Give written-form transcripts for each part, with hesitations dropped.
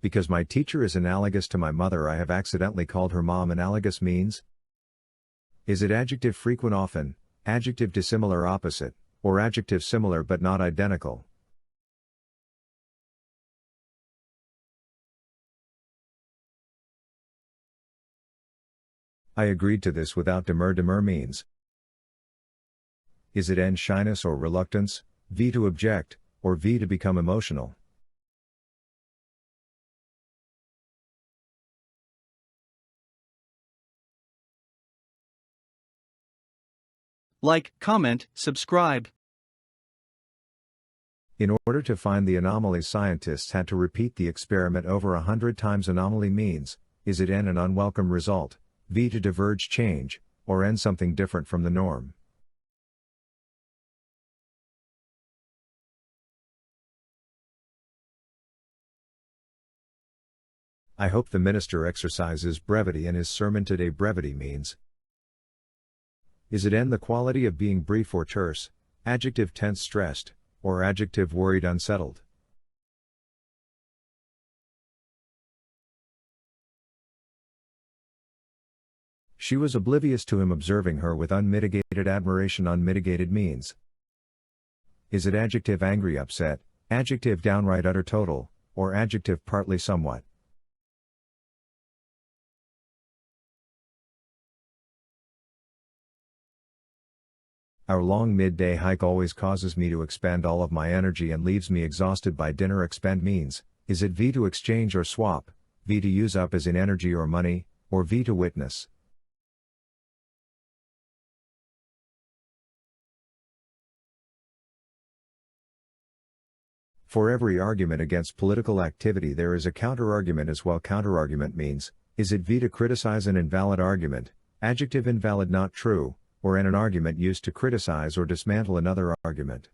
Because my teacher is analogous to my mother, I have accidentally called her mom. Analogous means: is it adjective frequent often, adjective dissimilar opposite, or adjective similar but not identical? I agreed to this without demur. Demur means: is it N shyness or reluctance, V to object, or V to become emotional? Like, comment, subscribe. In order to find the anomaly, scientists had to repeat the experiment over 100 times. Anomaly means: is it N an unwelcome result, V to diverge change, or N something different from the norm? I hope the minister exercises brevity in his sermon today. Brevity means: is it N the quality of being brief or terse, adjective tense stressed, or adjective worried unsettled? She was oblivious to him, observing her with unmitigated admiration. Unmitigated means: is it adjective angry upset, adjective downright utter total, or adjective partly somewhat? Our long midday hike always causes me to expend all of my energy and leaves me exhausted by dinner. Expend means: is it V to exchange or swap, V to use up as in energy or money, or V to witness? For every argument against political activity there is a counterargument as well. Counterargument means: is it V to criticize an invalid argument, adjective invalid not true, or an argument used to criticize or dismantle another argument?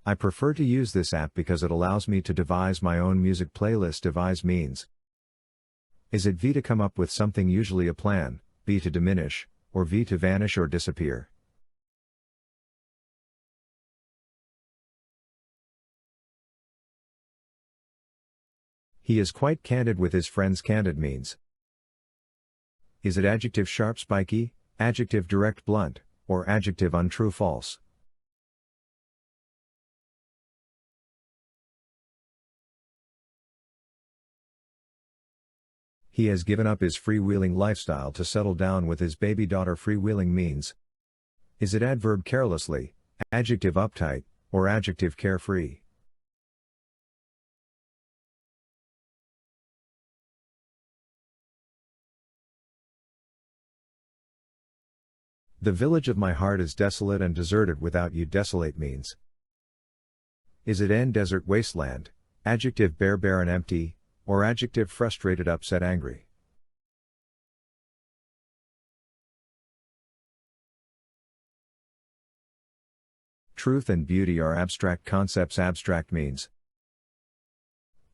I prefer to use this app because it allows me to devise my own music playlist. Devise means: is it V to come up with something, usually a plan, B to diminish, or V to vanish or disappear? He is quite candid with his friends. Candid means: is it adjective sharp spiky, adjective direct blunt, or adjective untrue false? He has given up his freewheeling lifestyle to settle down with his baby daughter. Freewheeling means: is it adverb carelessly, adjective uptight, or adjective carefree? The village of my heart is desolate and deserted without you. Desolate means: is it N desert wasteland, adjective bare, barren, empty, or adjective frustrated, upset, angry? Truth and beauty are abstract concepts. Abstract means: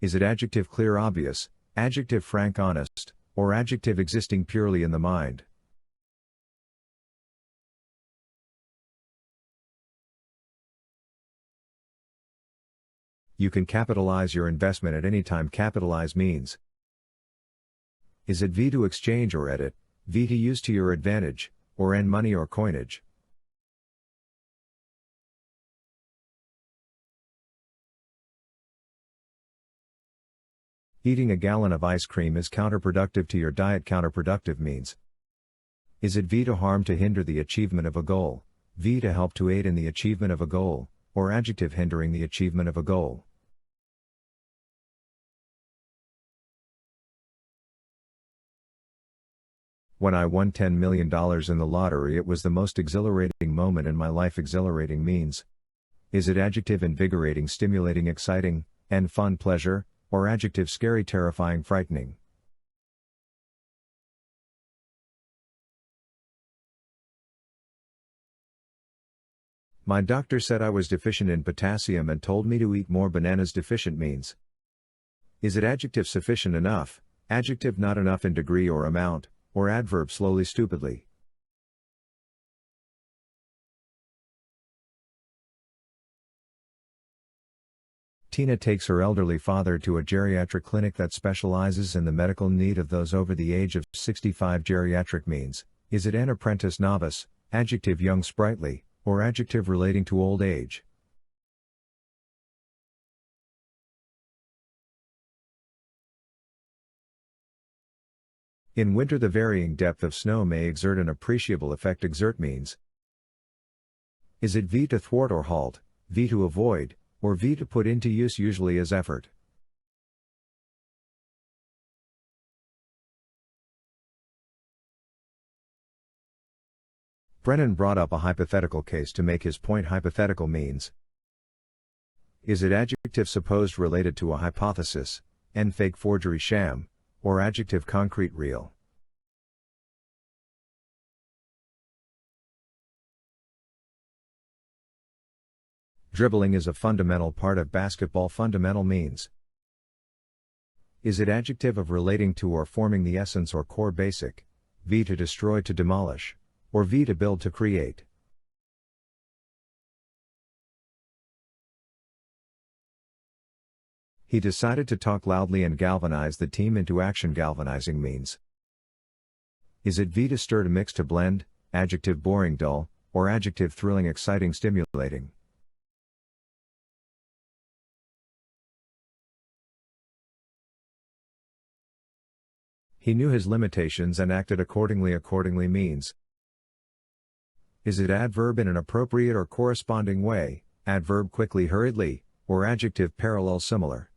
is it adjective clear, obvious, adjective frank, honest, or adjective existing purely in the mind? You can capitalize your investment at any time. Capitalize means: is it V to exchange or edit, V to use to your advantage, or N money or coinage? Eating a gallon of ice cream is counterproductive to your diet. Counterproductive means: is it V to harm, to hinder the achievement of a goal, V to help, to aid in the achievement of a goal, or adjective hindering the achievement of a goal? When I won $10 million in the lottery, it was the most exhilarating moment in my life. Exhilarating means: is it adjective invigorating, stimulating, exciting, and fun, pleasure, or adjective scary, terrifying, frightening? My doctor said I was deficient in potassium and told me to eat more bananas. Deficient means: is it adjective sufficient enough, adjective not enough in degree or amount, or adverb slowly, stupidly? Tina takes her elderly father to a geriatric clinic that specializes in the medical need of those over the age of 65. Geriatric means, is it an apprentice novice, adjective young sprightly, or adjective relating to old age? In winter the varying depth of snow may exert an appreciable effect. Exert means, is it v to thwart or halt, v to avoid, or v to put into use usually as effort? Brennan brought up a hypothetical case to make his point. Hypothetical means, is it adjective supposed related to a hypothesis, and fake forgery sham, or adjective concrete real? Dribbling is a fundamental part of basketball. Fundamental means, is it adjective of relating to or forming the essence or core basic, v to destroy to demolish, or v to build to create? He decided to talk loudly and galvanize the team into action. Galvanizing means, is it v to stir to mix to blend, adjective boring dull, or adjective thrilling exciting stimulating? He knew his limitations and acted accordingly. Accordingly means, is it adverb in an appropriate or corresponding way, adverb quickly hurriedly, or adjective parallel similar?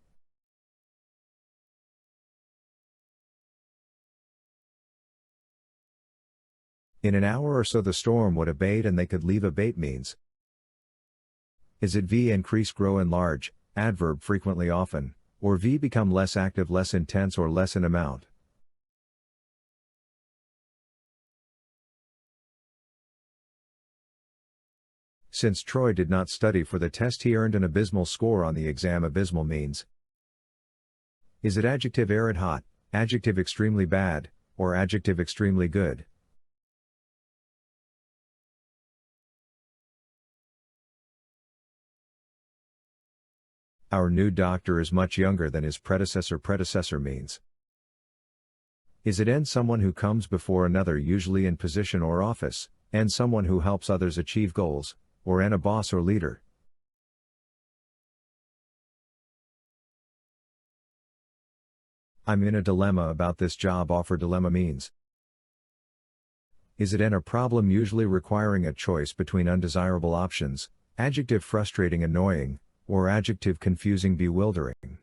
In an hour or so the storm would abate and they could leave. Abate means, is it v increase grow enlarge, adverb frequently often, or v become less active less intense or less in amount? Since Troy did not study for the test he earned an abysmal score on the exam. Abysmal means, is it adjective arid hot, adjective extremely bad, or adjective extremely good? Our new doctor is much younger than his predecessor. Predecessor means, is it n someone who comes before another usually in position or office, and someone who helps others achieve goals, or n a boss or leader? I'm in a dilemma about this job offer. Dilemma means, is it n a problem usually requiring a choice between undesirable options, adjective frustrating annoying, or adjective confusing bewildering?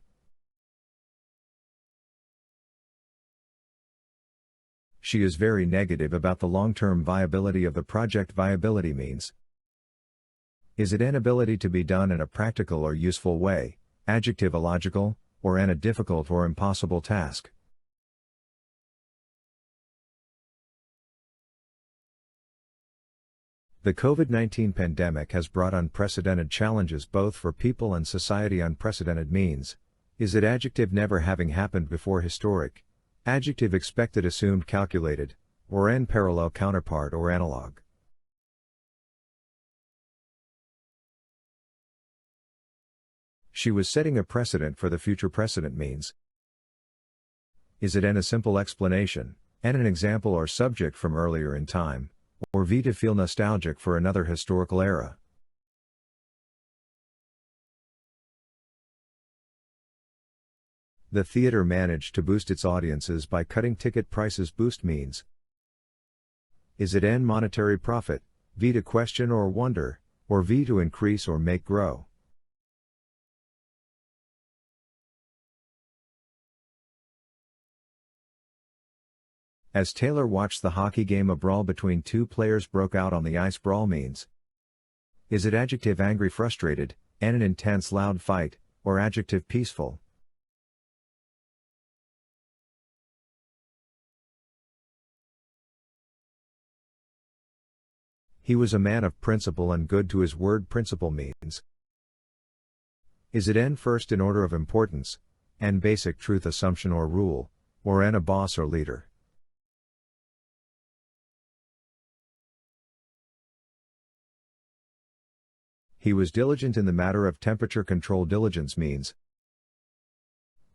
She is very negative about the long-term viability of the project. Viability means, is it an ability to be done in a practical or useful way, adjective illogical, or an a difficult or impossible task? The COVID-19 pandemic has brought unprecedented challenges both for people and society. Unprecedented means, is it adjective never having happened before historic, adjective expected assumed calculated, or n parallel counterpart or analog? She was setting a precedent for the future. Precedent means, is it n a simple explanation, and an example or subject from earlier in time, or v to feel nostalgic for another historical era? The theater managed to boost its audiences by cutting ticket prices. Boost means, is it n monetary profit, v to question or wonder, or v to increase or make grow? As Taylor watched the hockey game, a brawl between two players broke out on the ice. Brawl means, is it adjective angry frustrated, and an intense loud fight, or adjective peaceful? He was a man of principle and good to his word. Principle means, is it n first in order of importance, n basic truth assumption or rule, or n a boss or leader? He was diligent in the matter of temperature control. Diligence means.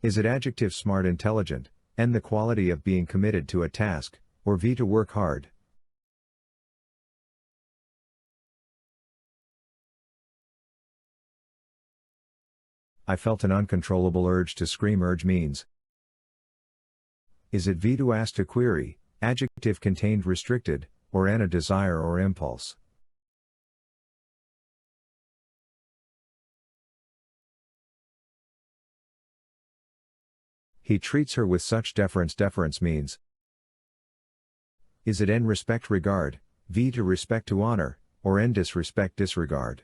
Is it adjective smart intelligent, and the quality of being committed to a task, or v to work hard? I felt an uncontrollable urge to scream. Urge means. Is it v to ask to query, adjective contained restricted, or n a desire or impulse? He treats her with such deference. Deference means. Is it n respect regard, v to respect to honor, or n disrespect disregard?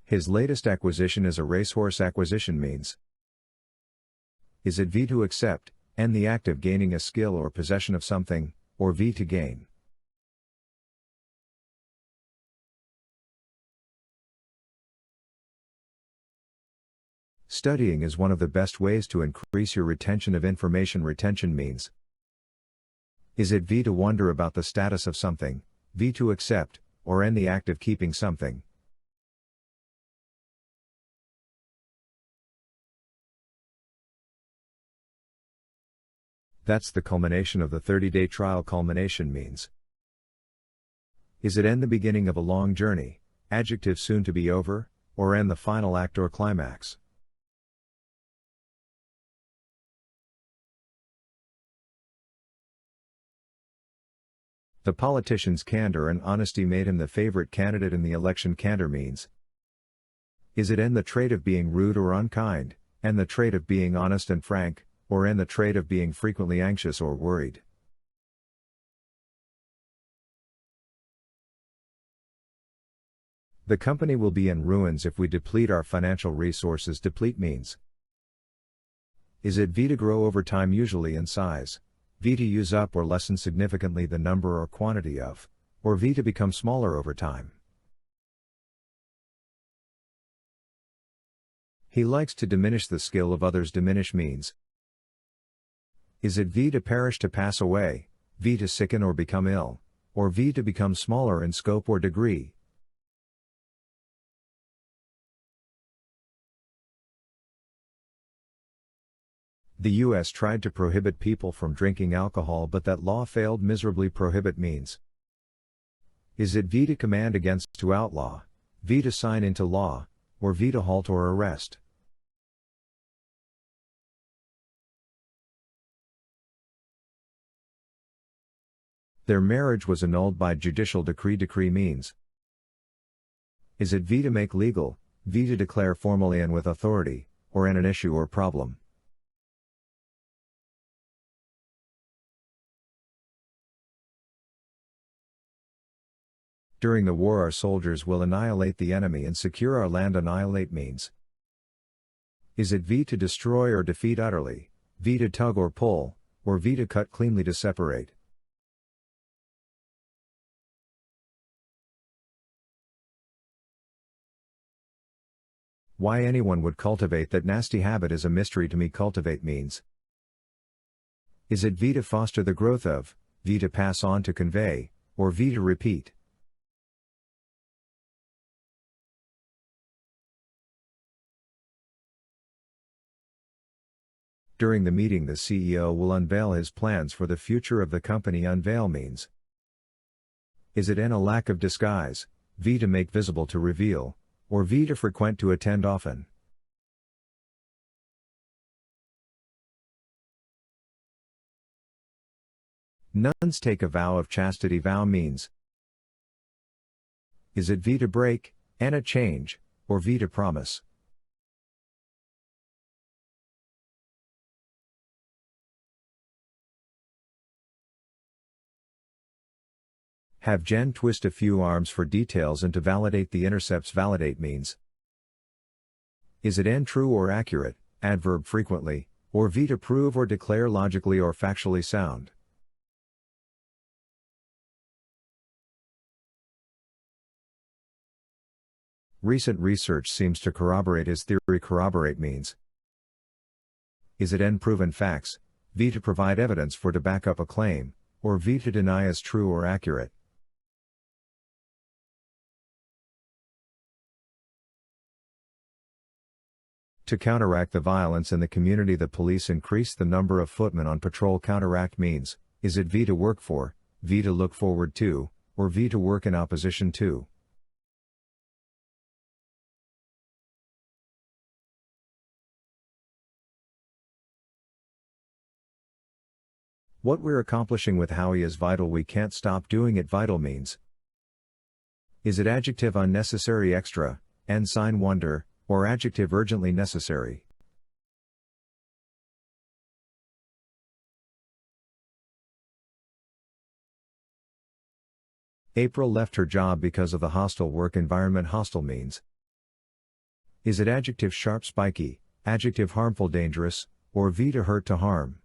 His latest acquisition is a racehorse. Acquisition means. Is it v to accept, n the act of gaining a skill or possession of something, or v to gain? Studying is one of the best ways to increase your retention of information. Retention means. Is it v to wonder about the status of something, v to accept, or n the act of keeping something? That's the culmination of the 30-day trial. Culmination means. Is it n the beginning of a long journey, adjective soon to be over, or n the final act or climax? The politician's candor and honesty made him the favorite candidate in the election. Candor means. Is it n the trait of being rude or unkind, n the trait of being honest and frank, or n the trait of being frequently anxious or worried? The company will be in ruins if we deplete our financial resources. Deplete means. Is it v to grow over time, usually in size, v to use up or lessen significantly the number or quantity of, or v to become smaller over time? He likes to diminish the skill of others. Diminish means. Is it v to perish, to pass away, v to sicken or become ill, or v to become smaller in scope or degree? The U.S. tried to prohibit people from drinking alcohol, but that law failed miserably. Prohibit means. Is it v to command against, to outlaw, v to sign into law, or v to halt or arrest? Their marriage was annulled by judicial decree. Decree means. Is it v to make legal, v to declare formally and with authority, or n an issue or problem? During the war our soldiers will annihilate the enemy and secure our land. Annihilate means. Is it v to destroy or defeat utterly, v to tug or pull, or v to cut cleanly, to separate? Why anyone would cultivate that nasty habit is a mystery to me. Cultivate means. Is it v to foster the growth of, v to pass on, to convey, or v to repeat? During the meeting the CEO will unveil his plans for the future of the company. Unveil means. Is it n a lack of disguise, v to make visible, to reveal, or v to frequent, to attend often? Nuns take a vow of chastity. Vow means. Is it v to break, n a change, or v to promise? Have Jen twist a few arms for details and to validate the intercepts. Validate means. Is it n true or accurate, adverb frequently, or v to prove or declare logically or factually sound? Recent research seems to corroborate his theory. Corroborate means. Is it n proven facts, V to provide evidence for to back up a claim, or V to deny as true or accurate. To counteract the violence in the community, the police increased the number of footmen on patrol. Counteract means, is it V to work for, V to look forward to, or V to work in opposition to? What we're accomplishing with Howie is vital, we can't stop doing it. Vital means, is it adjective unnecessary extra, ensign wonder, or adjective urgently necessary? April left her job because of the hostile work environment. Hostile means, is it adjective sharp spiky, adjective harmful dangerous, or V to hurt to harm?